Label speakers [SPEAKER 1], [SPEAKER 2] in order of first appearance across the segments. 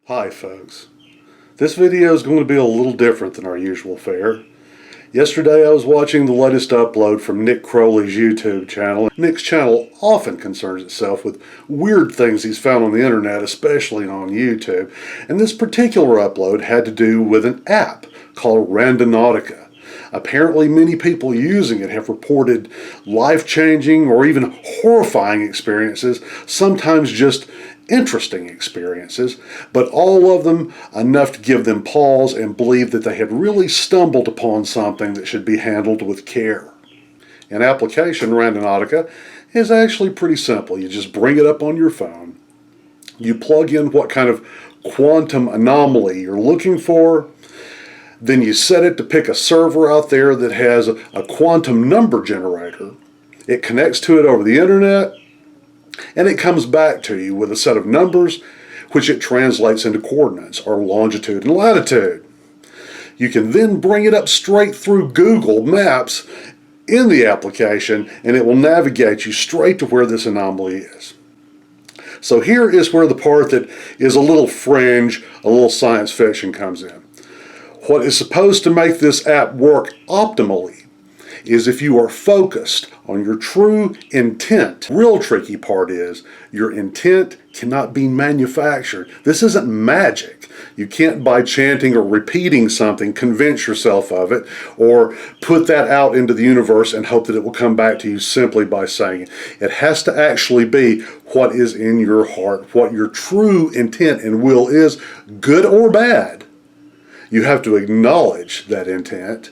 [SPEAKER 1] Hi folks, this video is going to be a little different than our usual fare. Yesterday I was watching the latest upload from Nick Crowley's YouTube channel. Nick's channel often concerns itself with weird things he's found on the internet, especially on YouTube, and this particular upload had to do with an app called Randonautica. Apparently many people using it have reported life-changing or even horrifying experiences, sometimes just interesting experiences, but all of them enough to give them pause and believe that they had really stumbled upon something that should be handled with care. In application, Randonautica is actually pretty simple. You just bring it up on your phone, you plug in what kind of quantum anomaly you're looking for, then you set it to pick a server out there that has a quantum number generator. It connects to it over the internet, and it comes back to you with a set of numbers which it translates into coordinates, or longitude and latitude. You can then bring it up straight through Google Maps in the application, and it will navigate you straight to where this anomaly is. So here is where the part that is a little fringe, a little science fiction comes in. What is supposed to make this app work optimally is if you are focused on your true intent. Real tricky part is your intent cannot be manufactured. This isn't magic. You can't, by chanting or repeating something, convince yourself of it or put that out into the universe and hope that it will come back to you simply by saying it. It has to actually be what is in your heart, what your true intent and will is, good or bad. You have to acknowledge that intent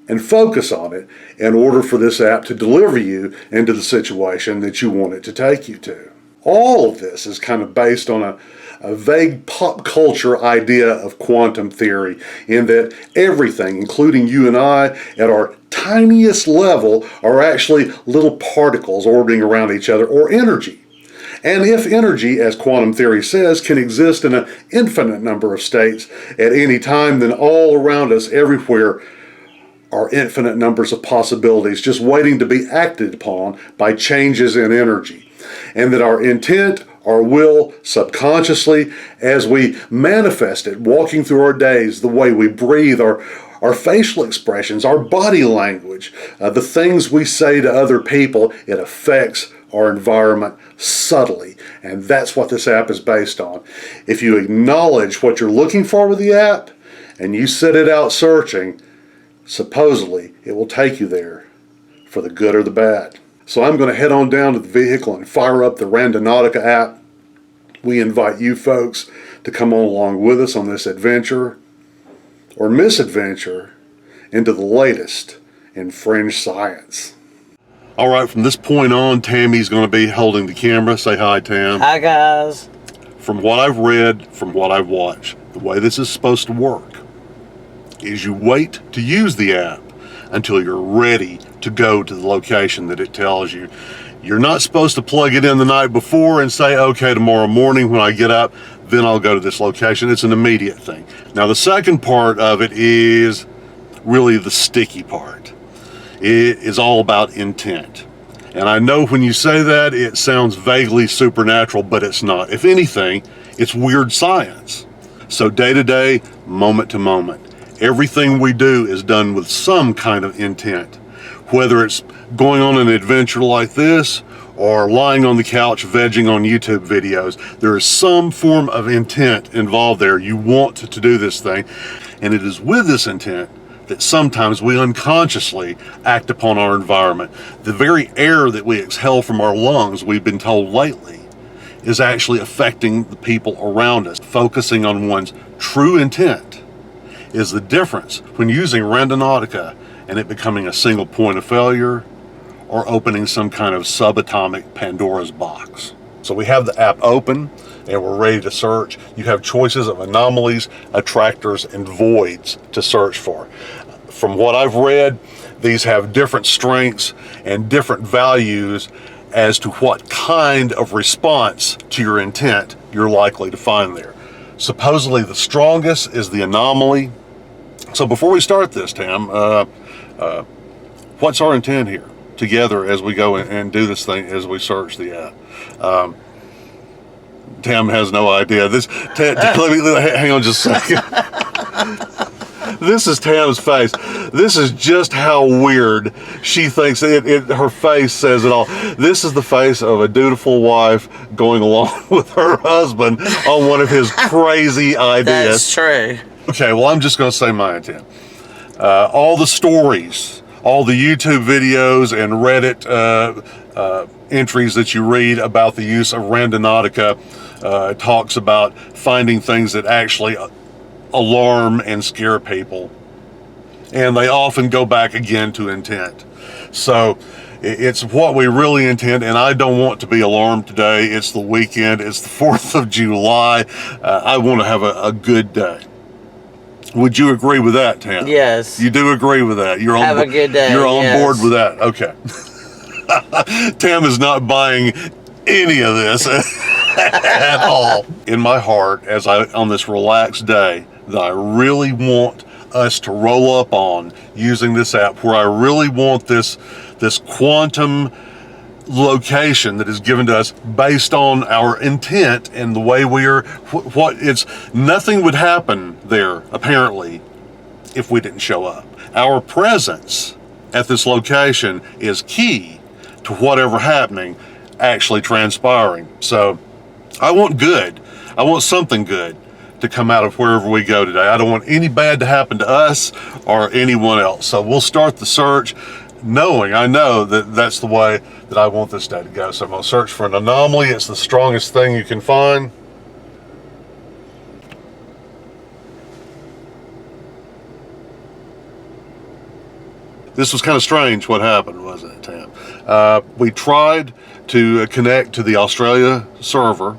[SPEAKER 1] and focus on it in order for this app to deliver you into the situation that you want it to take you to. All of this is kind of based on a vague pop culture idea of quantum theory, in that everything, including you and I, at our tiniest level, are actually little particles orbiting around each other, or energy. And if energy, as quantum theory says, can exist in an infinite number of states at any time, then all around us, everywhere, are infinite numbers of possibilities just waiting to be acted upon by changes in energy. And that our intent, our will, subconsciously, as we manifest it, walking through our days, the way we breathe, our facial expressions, our body language, the things we say to other people, it affects our environment subtly. And that's what this app is based on. If you acknowledge what you're looking for with the app, and you set it out searching, supposedly it will take you there for the good or the bad. So I'm going to head on down to the vehicle and fire up the Randonautica app. We invite you folks to come on along with us on this adventure or misadventure into the latest in fringe science. All right, from this point on, Tammy's going to be holding the camera. Say hi, Tam.
[SPEAKER 2] Hi, guys.
[SPEAKER 1] From what I've read, from what I've watched, the way this is supposed to work is you wait to use the app until you're ready to go to the location that it tells you. You're not supposed to plug it in the night before and say, okay, tomorrow morning when I get up, then I'll go to this location. It's an immediate thing. Now, the second part of it is really the sticky part. It is all about intent. And I know when you say that, it sounds vaguely supernatural, but it's not. If anything, it's weird science. So day to day, moment to moment, everything we do is done with some kind of intent. Whether it's going on an adventure like this or lying on the couch vegging on YouTube videos, there is some form of intent involved there. You want to do this thing, and it is with this intent that sometimes we unconsciously act upon our environment. The very air that we exhale from our lungs, we've been told lately, is actually affecting the people around us. Focusing on one's true intent is the difference when using Randonautica and it becoming a single point of failure or opening some kind of subatomic Pandora's box. So we have the app open and we're ready to search. You have choices of anomalies, attractors, and voids to search for. From what I've read, these have different strengths and different values as to what kind of response to your intent you're likely to find there. Supposedly the strongest is the anomaly. So before we start this, Tam, what's our intent here together as we go and do this thing, as we search the app? Tam has no idea. Hang on just a second. This is Tam's face. This is just how weird she thinks her face says it all. This is the face of a dutiful wife going along with her husband on one of his crazy ideas.
[SPEAKER 2] That's true.
[SPEAKER 1] Okay, well, I'm just going to say my intent. All the stories, all the YouTube videos and Reddit entries that you read about the use of Randonautica talks about finding things that actually alarm and scare people, and they often go back again to intent. So it's what we really intend, and I don't want to be alarmed today. It's the weekend. It's the 4th of July. I want to have a good day. Would you agree with that, Tam?
[SPEAKER 2] Yes.
[SPEAKER 1] You do agree with that? You're
[SPEAKER 2] have a good day.
[SPEAKER 1] You're on board with that? Okay. Tam is not buying any of this at all. In my heart, on this relaxed day that I really want us to roll up on using this app, where I really want this quantum location that is given to us based on our intent and the way we are, nothing would happen there, apparently, if we didn't show up. Our presence at this location is key to whatever happening actually transpiring. So I want good. I want something good to come out of wherever we go today. I don't want any bad to happen to us or anyone else. So we'll start the search I know that that's the way that I want this day to go. So I'm going to search for an anomaly. It's the strongest thing you can find. This was kind of strange what happened, wasn't it, Tam? We tried to connect to the Australia server.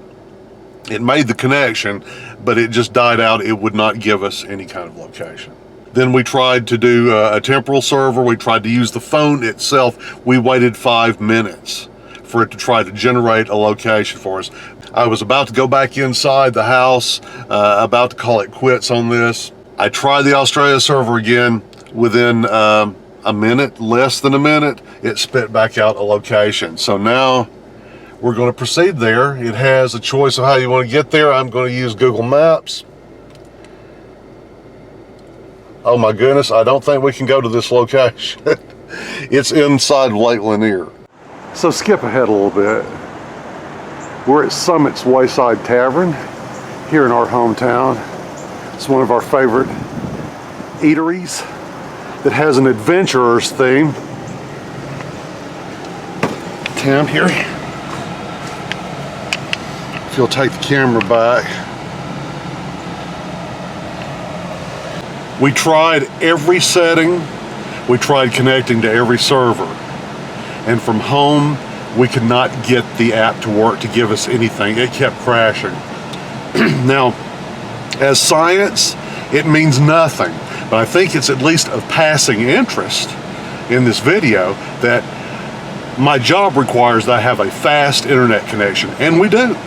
[SPEAKER 1] It made the connection, but it just died out. It would not give us any kind of location. Then we tried to do a temporal server. We tried to use the phone itself. We waited 5 minutes for it to try to generate a location for us. I was about to go back inside the house, about to call it quits on this. I tried the Australia server again. Within a minute, less than a minute, it spit back out a location. So now we're going to proceed there. It has a choice of how you want to get there. I'm going to use Google Maps. Oh my goodness, I don't think we can go to this location. It's inside Lake Lanier. So skip ahead a little bit. We're at Summit's Whiteside Tavern here in our hometown. It's one of our favorite eateries that has an adventurer's theme. Tam, here. If you'll take the camera back. We tried every setting. We tried connecting to every server. And from home, we could not get the app to work to give us anything. It kept crashing. Now, as science, it means nothing. But I think it's at least of passing interest in this video that my job requires that I have a fast internet connection. And we do.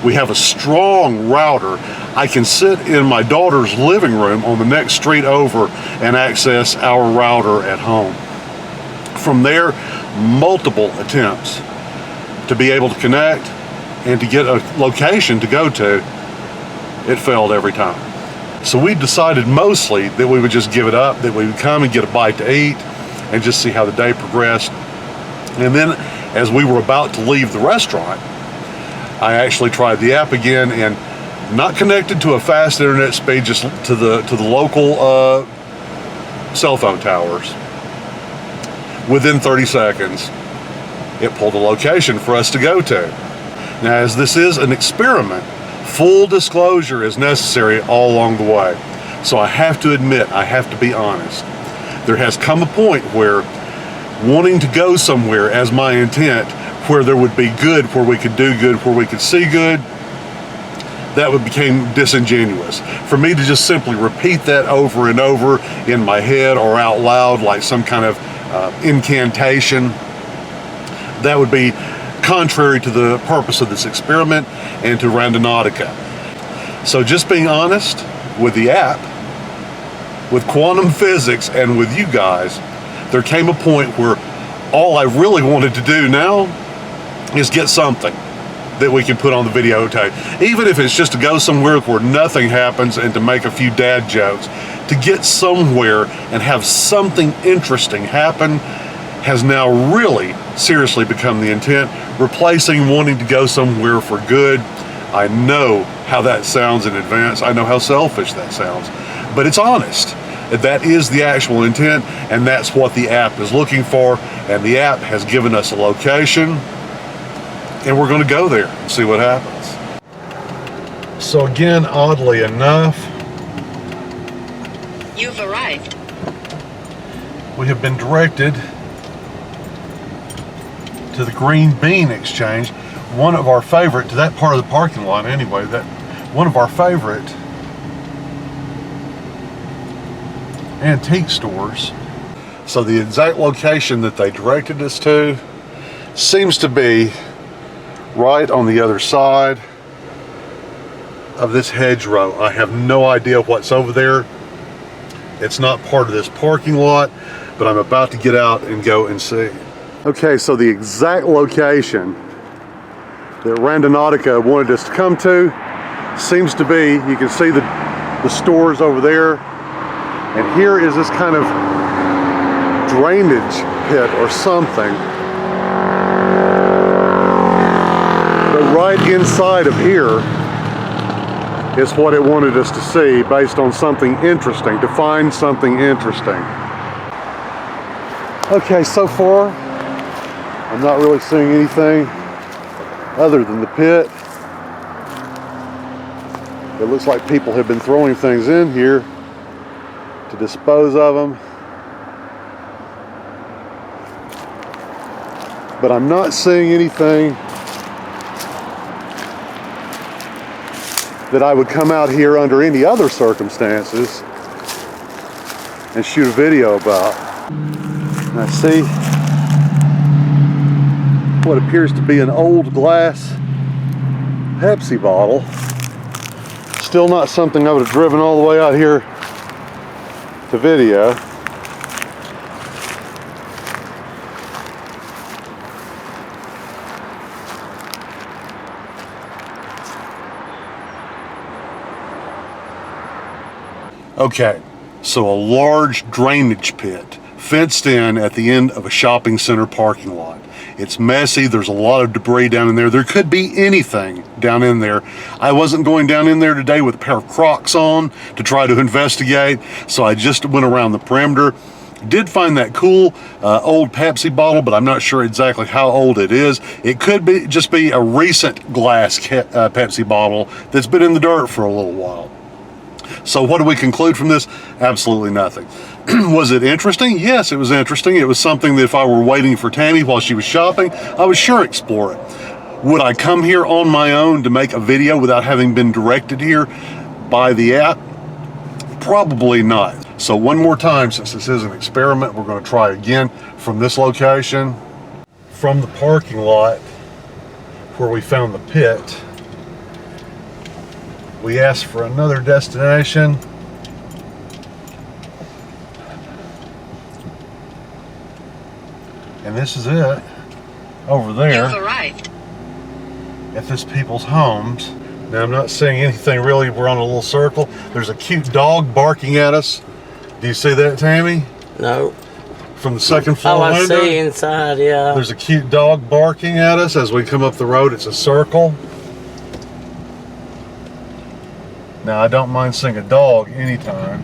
[SPEAKER 1] We have a strong router. I can sit in my daughter's living room on the next street over and access our router at home. From there, multiple attempts to be able to connect and to get a location to go to, it failed every time. So we decided mostly that we would just give it up, that we would come and get a bite to eat and just see how the day progressed. And then as we were about to leave the restaurant, I actually tried the app again, and not connected to a fast internet speed, just to the local cell phone towers. Within 30 seconds, it pulled a location for us to go to. Now, as this is an experiment, full disclosure is necessary all along the way. So I have to admit, I have to be honest. There has come a point where wanting to go somewhere as my intent, where there would be good, where we could do good, where we could see good, that would become disingenuous. For me to just simply repeat that over and over in my head or out loud like some kind of incantation, that would be contrary to the purpose of this experiment and to Randonautica. So just being honest with the app, with quantum physics, and with you guys, there came a point where all I really wanted to do now is get something. that we can put on the videotape. Even if it's just to go somewhere where nothing happens and to make a few dad jokes. To get somewhere and have something interesting happen has now really seriously become the intent, replacing wanting to go somewhere for good. I know how that sounds in advance. I know how selfish that sounds, but it's honest. That is the actual intent, and that's what the app is looking for, and the app has given us a location, and we're going to go there and see what happens. So again, oddly enough,
[SPEAKER 2] you've arrived.
[SPEAKER 1] We have been directed to the Green Bean Exchange, one of our favorite, to that part of the parking lot anyway, that one of our favorite antique stores. So the exact location that they directed us to seems to be right on the other side of this hedgerow. I have no idea what's over there. It's not part of this parking lot, but I'm about to get out and go and see. Okay, so the exact location that Randonautica wanted us to come to seems to be, you can see the stores over there, and here is this kind of drainage pit or something. But right inside of here is what it wanted us to see, based on something interesting, to find something interesting. Okay, so far I'm not really seeing anything other than the pit. It looks like people have been throwing things in here to dispose of them. But I'm not seeing anything that I would come out here under any other circumstances and shoot a video about. And I see what appears to be an old glass Pepsi bottle. Still not something I would have driven all the way out here to video. Okay, so a large drainage pit fenced in at the end of a shopping center parking lot. It's messy, there's a lot of debris down in there. There could be anything down in there. I wasn't going down in there today with a pair of Crocs on to try to investigate, so I just went around the perimeter. Did find that cool old Pepsi bottle, but I'm not sure exactly how old it is. It could be just be a recent glass Pepsi bottle that's been in the dirt for a little while. So what do we conclude from this? Absolutely nothing. Was it interesting? Yes, it was interesting. It was something that if I were waiting for Tammy while she was shopping, I would sure explore it. Would I come here on my own to make a video without having been directed here by the app? Probably not. So one more time, since this is an experiment, we're going to try again from this location. From the parking lot where we found the pit, we asked for another destination. And this is it, over there.
[SPEAKER 2] You've arrived.
[SPEAKER 1] At this people's homes. Now I'm not seeing anything really. We're on a little circle. There's a cute dog barking at us. Do you see that, Tammy?
[SPEAKER 3] No.
[SPEAKER 1] From the second floor
[SPEAKER 3] window? Oh, I
[SPEAKER 1] window?
[SPEAKER 3] see inside, yeah.
[SPEAKER 1] There's a cute dog barking at us as we come up the road. It's a circle. Now I don't mind seeing a dog anytime.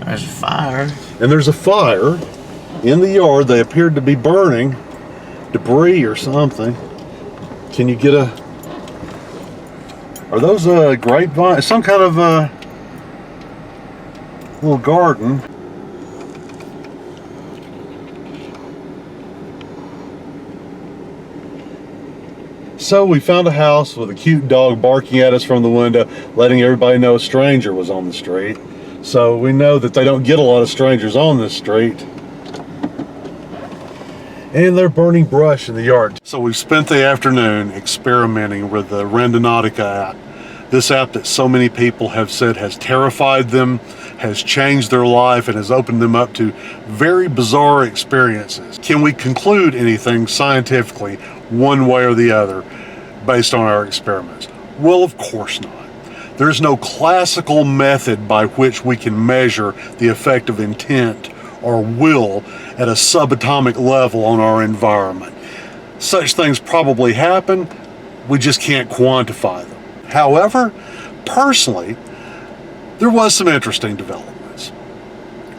[SPEAKER 3] There's a fire.
[SPEAKER 1] And there's a fire in the yard. They appeared to be burning debris or something. Can you get a... Are those grapevines? Some kind of little garden. So we found a house with a cute dog barking at us from the window, letting everybody know a stranger was on the street. So we know that they don't get a lot of strangers on this street. And they're burning brush in the yard. So we've spent the afternoon experimenting with the Randonautica app. This app that so many people have said has terrified them, has changed their life, and has opened them up to very bizarre experiences. Can we conclude anything scientifically one way or the other based on our experiments? Well, of course not. There's no classical method by which we can measure the effect of intent or will at a subatomic level on our environment. Such things probably happen, we just can't quantify them. However, personally, there was some interesting developments.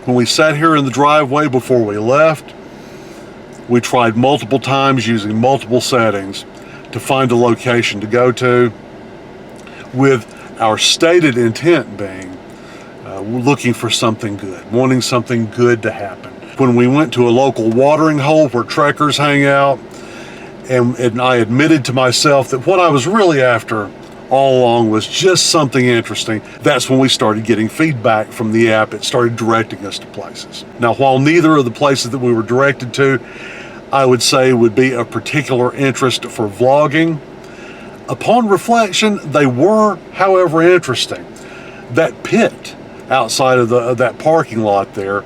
[SPEAKER 1] When we sat here in the driveway before we left, we tried multiple times using multiple settings to find a location to go to, with our stated intent being looking for something good, wanting something good to happen. When we went to a local watering hole where trekkers hang out, and I admitted to myself that what I was really after all along was just something interesting, that's when we started getting feedback from the app. It started directing us to places. Now, while neither of the places that we were directed to, I would say would be of particular interest for vlogging, upon reflection, they were, however, interesting. That pit outside of that parking lot there,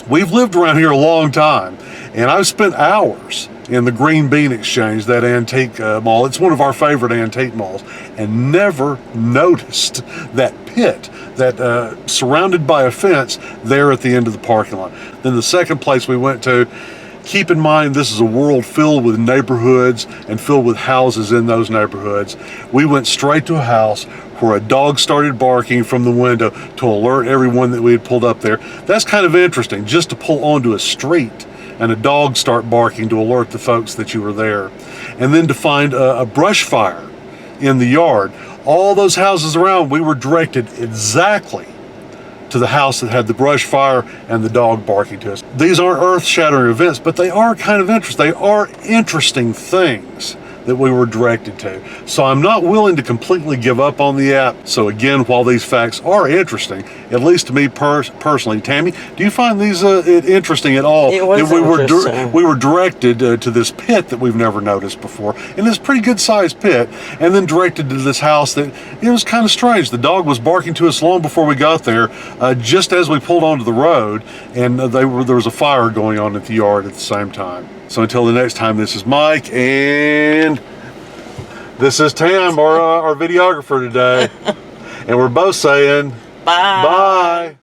[SPEAKER 1] we've lived around here a long time, and I've spent hours in the Green Bean Exchange, that antique mall. It's one of our favorite antique malls, and never noticed that pit that surrounded by a fence there at the end of the parking lot. Then the second place we went to, keep in mind, this is a world filled with neighborhoods and filled with houses in those neighborhoods. We went straight to a house where a dog started barking from the window to alert everyone that we had pulled up there. That's kind of interesting, just to pull onto a street and a dog start barking to alert the folks that you were there. And then to find a brush fire in the yard. All those houses around, we were directed exactly to the house that had the brush fire and the dog barking to us. These aren't earth-shattering events, but they are kind of interesting. They are interesting things that we were directed to. So I'm not willing to completely give up on the app. So again, while these facts are interesting, at least to me personally, Tammy, do you find these interesting at all?
[SPEAKER 3] It was interesting.
[SPEAKER 1] We were directed to this pit that we've never noticed before, and this pretty good sized pit, and then directed to this house that, it was kind of strange. The dog was barking to us long before we got there, just as we pulled onto the road, and there was a fire going on at the yard at the same time. So until the next time, this is Mike, and this is Tam, our videographer today. And we're both saying
[SPEAKER 3] Bye.
[SPEAKER 1] bye.